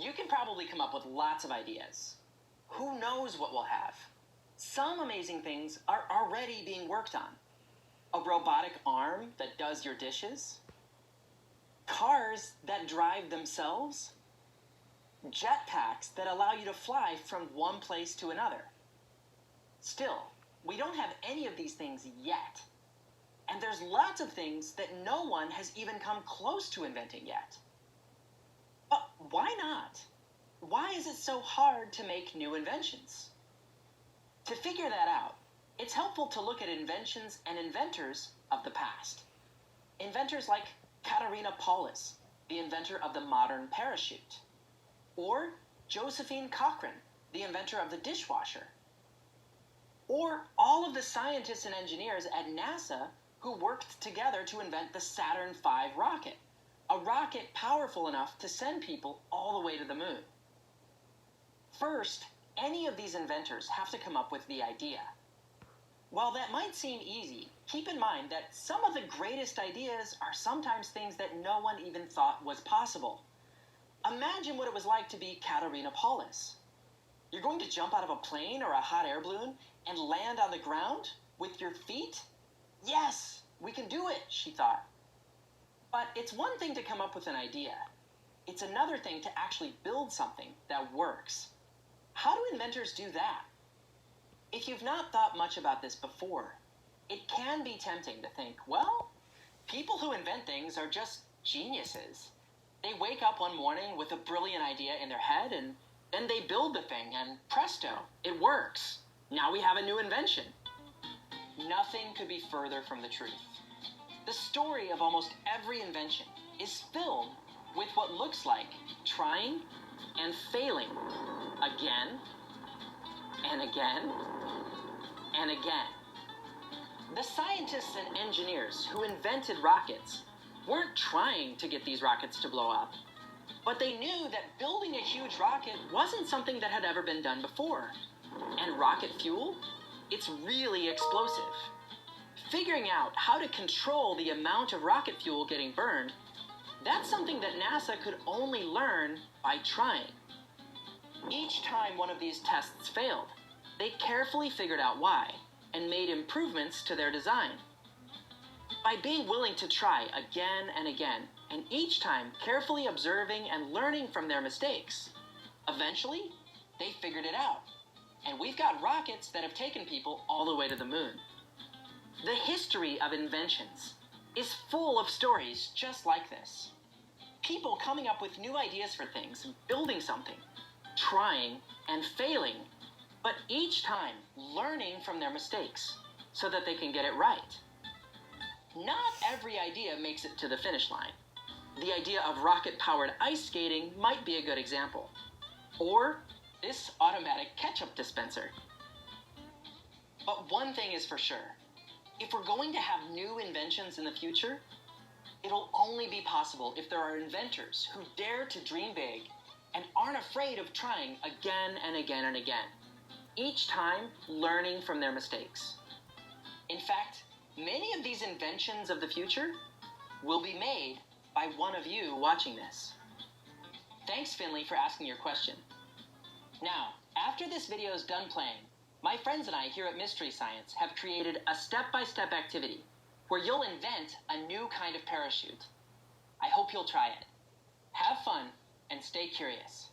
You can probably come up with lots of ideas. Who knows what we'll have? Some amazing things are already being worked on. A robotic arm that does your dishes? Cars that drive themselves? Jetpacks that allow you to fly from one place to another? Still, we don't have any of these things yet. And there's lots of things that no one has even come close to inventing yet. But why not? Why is it so hard to make new inventions? To figure that out, it's helpful to look at inventions and inventors of the past. Inventors like Katerina Paulus, the inventor of the modern parachute. Or Josephine Cochrane, the inventor of the dishwasher. Or all of the scientists and engineers at NASA who worked together to invent the Saturn V rocket, a rocket powerful enough to send people all the way to the moon. First, any of these inventors have to come up with the idea. While that might seem easy, keep in mind that some of the greatest ideas are sometimes things that no one even thought was possible. Imagine what it was like to be Katerina Paulus. You're going to jump out of a plane or a hot air balloon and land on the ground with your feet? Yes, we can do it, she thought. But it's one thing to come up with an idea. It's another thing to actually build something that works. How do inventors do that? If you've not thought much about this before, it can be tempting to think, well, people who invent things are just geniuses. They wake up one morning with a brilliant idea in their head, and then they build the thing, and presto, it works. Now we have a new invention. Nothing could be further from the truth. The story of almost every invention is filled with what looks like trying and failing again and again and again. The scientists and engineers who invented rockets weren't trying to get these rockets to blow up, but they knew that building a huge rocket wasn't something that had ever been done before. And rocket fuel? It's really explosive. Figuring out how to control the amount of rocket fuel getting burned, that's something that NASA could only learn by trying. Each time one of these tests failed, they carefully figured out why and made improvements to their design. By being willing to try again and again, and each time carefully observing and learning from their mistakes, eventually they figured it out. And we've got rockets that have taken people all the way to the moon. The history of inventions is full of stories just like this. People coming up with new ideas for things and building something, trying and failing, but each time learning from their mistakes so that they can get it right. Not every idea makes it to the finish line. The idea of rocket-powered ice skating might be a good example. Or this automatic ketchup dispenser. But one thing is for sure. If we're going to have new inventions in the future, it'll only be possible if there are inventors who dare to dream big and aren't afraid of trying again and again and again, each time learning from their mistakes. In fact, many of these inventions of the future will be made by one of you watching this. Thanks, Finley, for asking your question. Now, after this video is done playing, my friends and I here at Mystery Science have created a step-by-step activity where you'll invent a new kind of parachute. I hope you'll try it. Have fun and stay curious.